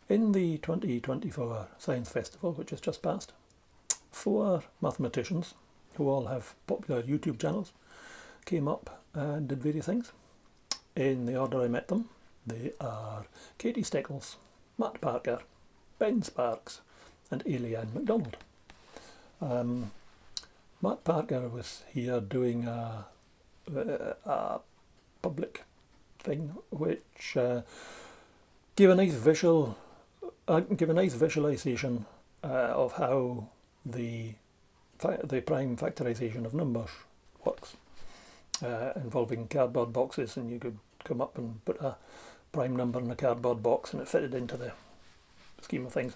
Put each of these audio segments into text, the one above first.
In the 2024 Science Festival, which has just passed, 4 mathematicians, who all have popular YouTube channels, came up and did various things. In the order I met them, they are Katie Steckles, Matt Parker, Ben Sparks and Ayliean McDonald. Matt Parker was here doing a public thing which gave a nice visualization of how the prime factorization of numbers works, involving cardboard boxes, and you could come up and put a prime number in a cardboard box and it fitted into the scheme of things.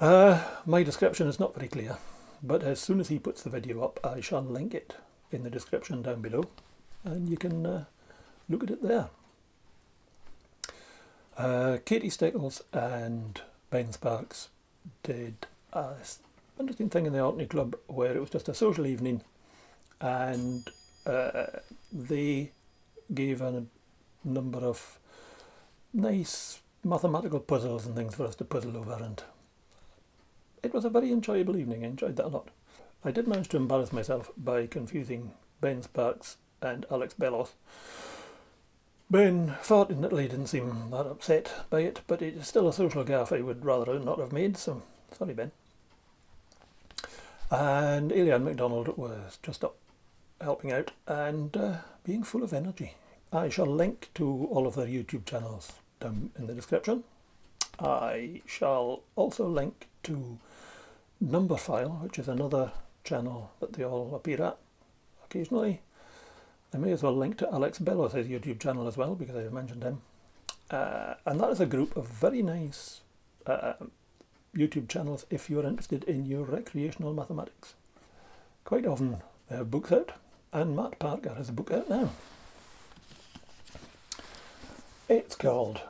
My description is not very clear, but as soon as he puts the video up I shall link it in the description down below and you can look at it there. Katie Steckles and Ben Sparks did an interesting thing in the Orkney Club where it was just a social evening, and they gave a number of nice mathematical puzzles and things for us to puzzle over, and it was a very enjoyable evening. I enjoyed that a lot. I did manage to embarrass myself by confusing Ben Sparks and Bellos. Ben fortunately didn't seem that upset by it, but it is still a social gaffe I would rather not have made, so sorry Ben. And Ayliean McDonald was just up helping out and being full of energy. I shall link to all of their YouTube channels down in the description. I shall also link to Numberphile, which is another channel that they all appear at occasionally. I may as well link to Bellos' YouTube channel as well, because I have mentioned him. And that is a group of very nice YouTube channels if you're interested in your recreational mathematics. Quite often they have books out, and Matt Parker has a book out now. It's called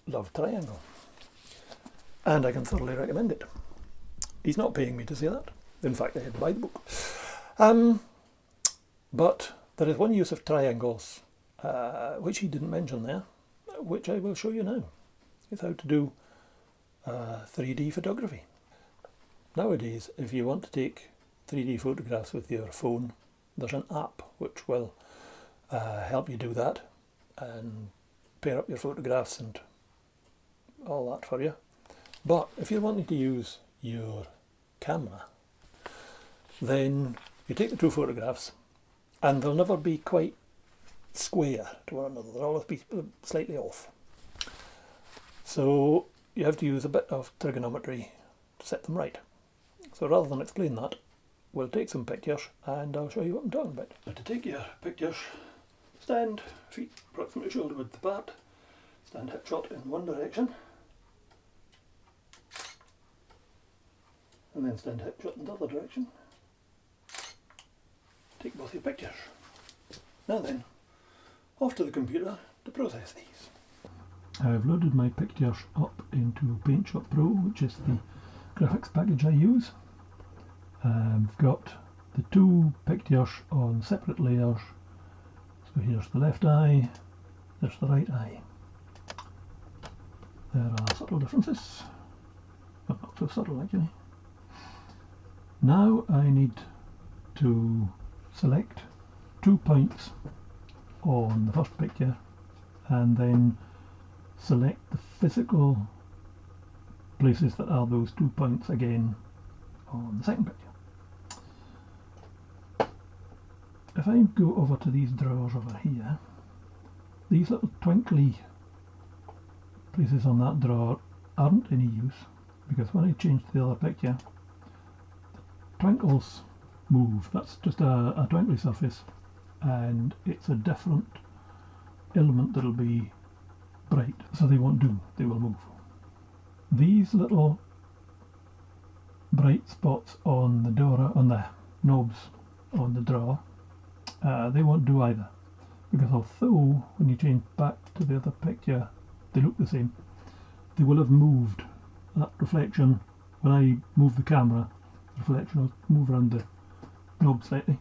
Love Triangle, and I can thoroughly recommend it. He's not paying me to say that. In fact, I had to buy the book. But there is one use of triangles which he didn't mention there, which I will show you now. It's how to do 3D photography. Nowadays, if you want to take 3D photographs with your phone, there's an app which will help you do that and pair up your photographs and all that for you. But if you're wanting to use your camera, then you take the 2 photographs, and they'll never be quite square to one another. They'll always be slightly off. So you have to use a bit of trigonometry to set them right. So rather than explain that, we'll take some pictures and I'll show you what I'm talking about. But to take your pictures, stand feet approximately shoulder width apart, stand hip shot in one direction, and then stand hip shot in the other direction. Take both your pictures. Now then, off to the computer to process these. I've loaded my pictures up into PaintShop Pro, which is the graphics package I use. I've got the 2 pictures on separate layers. So here's the left eye, there's the right eye. There are subtle differences, but not so subtle actually. Now I need to select 2 points on the first picture and then select the physical places that are those 2 points again on the second picture. If I go over to these drawers over here, these little twinkly places on that drawer aren't any use, because when I change to the other picture, the twinkles move. That's just a twinkly surface, and it's a different element that'll be bright, so they won't do, they will move. These little bright spots on the door, on the knobs on the drawer, they won't do either, because although when you change back to the other picture they look the same, they will have moved. That reflection, when I move the camera, the reflection will move around the knob slightly,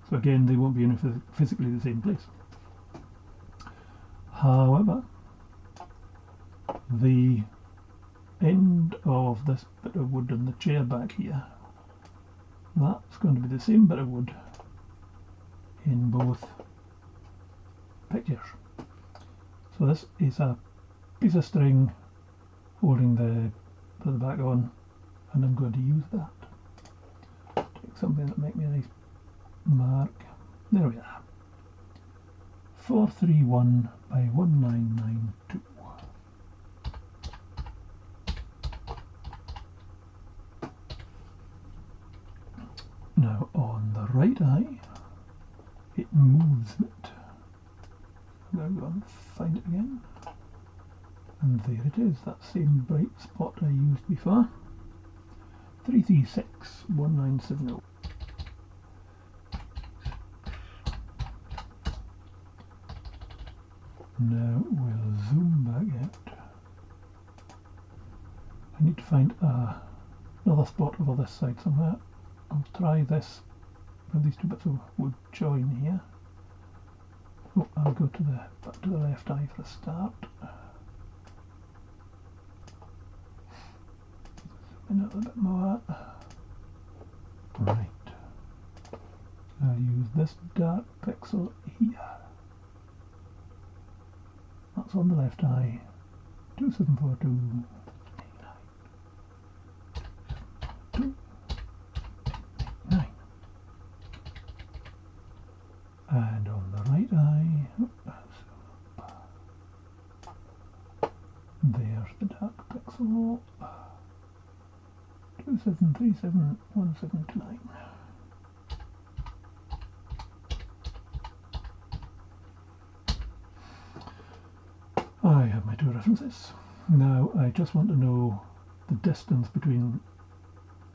so again they won't be in physically the same place. However, the end of this bit of wood on the chair back here, that's going to be the same bit of wood in both pictures. So this is a piece of string holding the back on, and I'm going to use that. Take something that make me a nice mark. There we are. 431 by 1992. Now on the right eye, it moves it. I'm going to go and find it again. And there it is, that same bright spot I used before. 336 1970. Now we'll zoom back out. I need to find another spot over this side somewhere. I'll try this, where these two bits of wood join here. Oh, I'll go to back to the left eye for a start. Zoom in a little bit more. Right. I'll use this dark pixel here. That's on the left eye. 2742. And on the right eye, there's the dark pixel. 27371729. I have my two references. Now I just want to know the distance between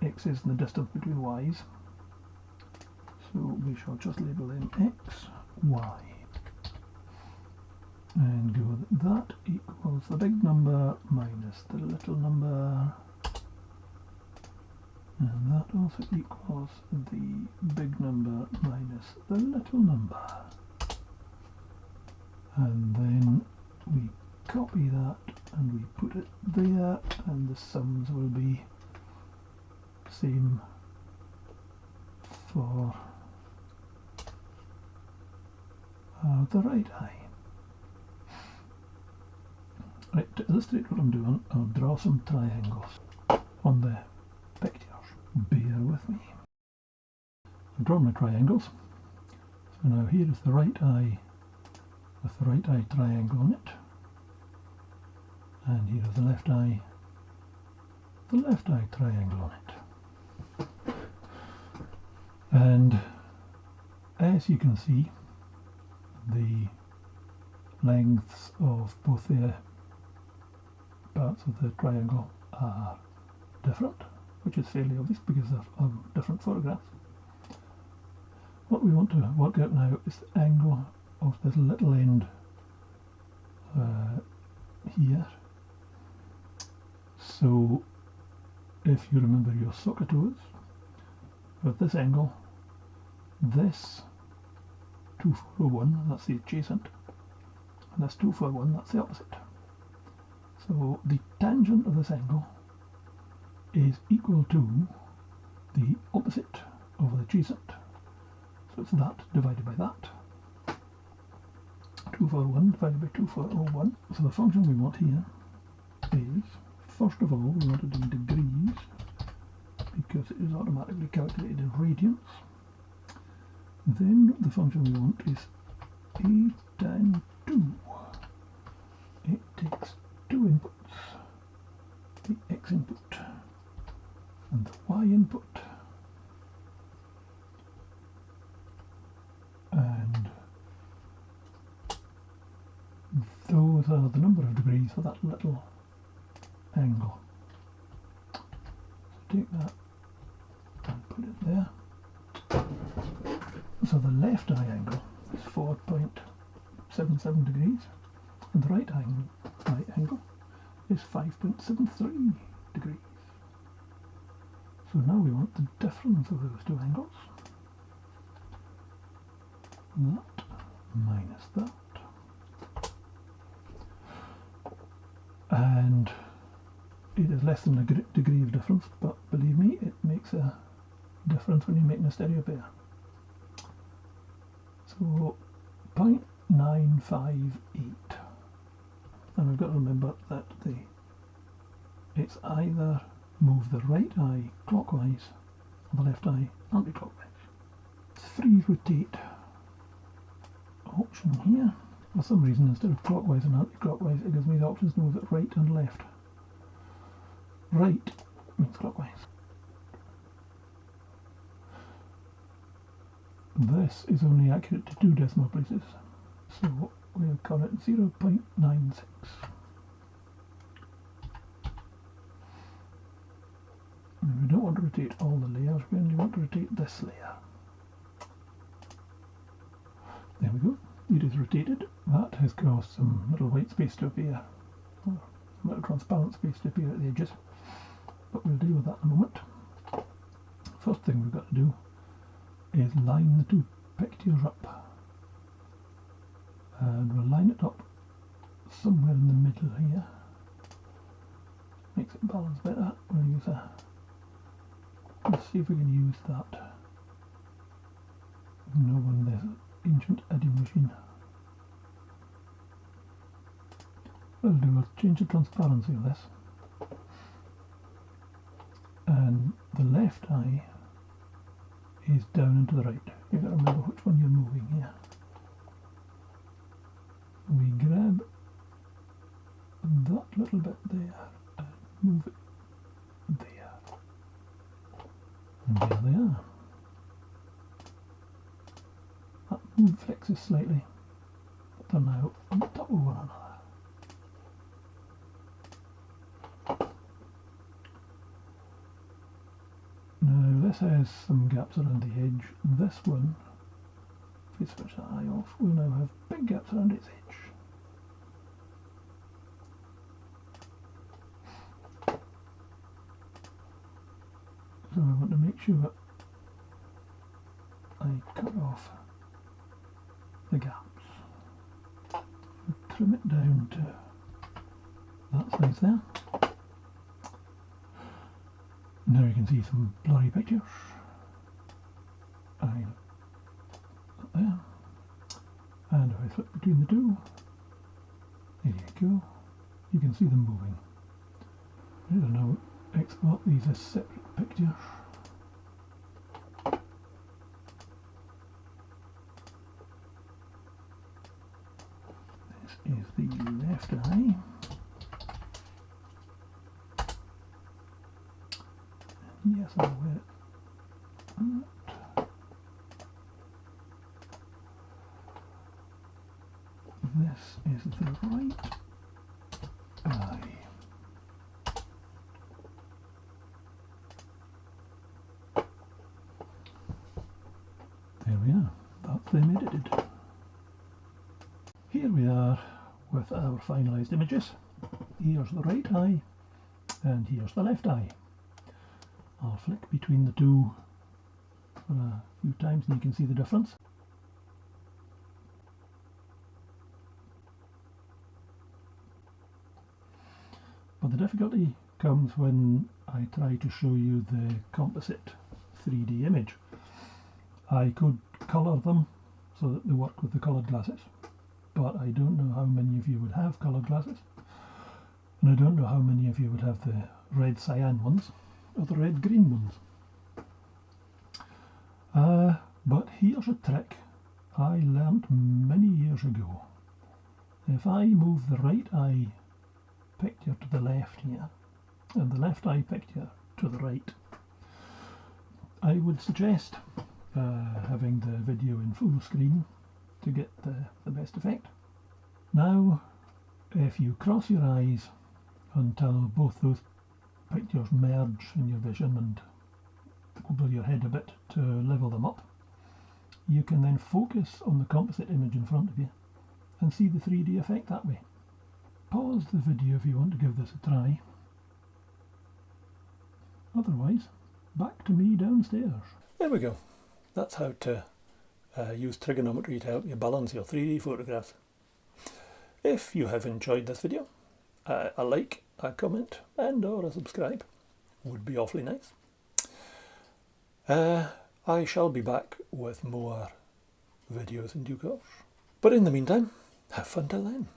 x's and the distance between y's. So we shall just label them x, y, and go that equals the big number minus the little number, and that also equals the big number minus the little number. And then we copy that and we put it there, and the sums will be same for the right eye. Right, to illustrate what I'm doing, I'll draw some triangles on the pictures. Bear with me. I've drawn my triangles. So now here is the right eye with the right eye triangle on it. And here is the left eye triangle on it. And as you can see, the lengths of both the parts of the triangle are different, which is fairly obvious because of different photographs. What we want to work out now is the angle of this little end here. So if you remember your SOHCAHTOA, with this angle, this 2401, that's the adjacent, and this 241, that's the opposite. So the tangent of this angle is equal to the opposite of the adjacent. So it's that divided by that. 241 divided by 2401. So the function we want here is, first of all, we want it in degrees because it is automatically calculated in radians. Then the function we want is a tan 2. It takes two inputs, the x input and the y input, and those are the number of degrees for that little angle. So take that and put it there. So the left eye angle is 4.77 degrees, and the right eye angle is 5.73 degrees. So now we want the difference of those two angles. That minus that. and it is less than a degree of difference, but believe me, it makes a difference when you're making a stereo pair. So 0.958, and we've got to remember that it's either move the right eye clockwise or the left eye anti-clockwise. 3 rotate option here. For some reason, instead of clockwise and anti-clockwise, it gives me the options to move it right and left. Right means clockwise. This is only accurate to 2 decimal places, so we'll call it 0.96. And we don't want to rotate all the layers, we only want to rotate this layer. There we go, it is rotated. That has caused some little white space to appear, or some little transparent space to appear at the edges, but we'll deal with that in a moment. First thing we've got to do is line the 2 pictures up, and we'll line it up somewhere in the middle here. Makes it balance better. We'll use let's see if we can use that. No one, there's ancient adding machine. What we'll do, we'll change the transparency of this, and the left eye is down and to the right. You've got to remember which one you're moving here. We grab that little bit there and move it there. And there they are. That move flexes slightly, but they're now on top of one another. Now this has some gaps around the edge. This one, if we switch that eye off, we'll now have big gaps around its edge. So I want to make sure I cut off the gaps. We'll trim it down to that size there. Now you can see some blurry pictures. There. And if I flip between the 2, there you go. You can see them moving. I'll now export these as separate pictures. This is the left eye. Yes, I'll wear it. This is the right eye. There we are. That's them edited. Here we are with our finalised images. Here's the right eye and here's the left eye. I'll flick between the 2 for a few times and you can see the difference. But the difficulty comes when I try to show you the composite 3D image. I could colour them so that they work with the coloured glasses, but I don't know how many of you would have coloured glasses, and I don't know how many of you would have the red cyan ones or the red green ones. But here's a trick I learnt many years ago. If I move the right eye picture to the left here and the left eye picture to the right, I would suggest having the video in full screen to get the best effect. Now if you cross your eyes until both those pictures merge in your vision and wobble your head a bit to level them up, you can then focus on the composite image in front of you and see the 3D effect that way. Pause the video if you want to give this a try. Otherwise, back to me downstairs. There we go. That's how to use trigonometry to help you balance your 3D photographs. If you have enjoyed this video A like, a comment, and or a subscribe would be awfully nice. I shall be back with more videos in due course. But in the meantime, have fun till then.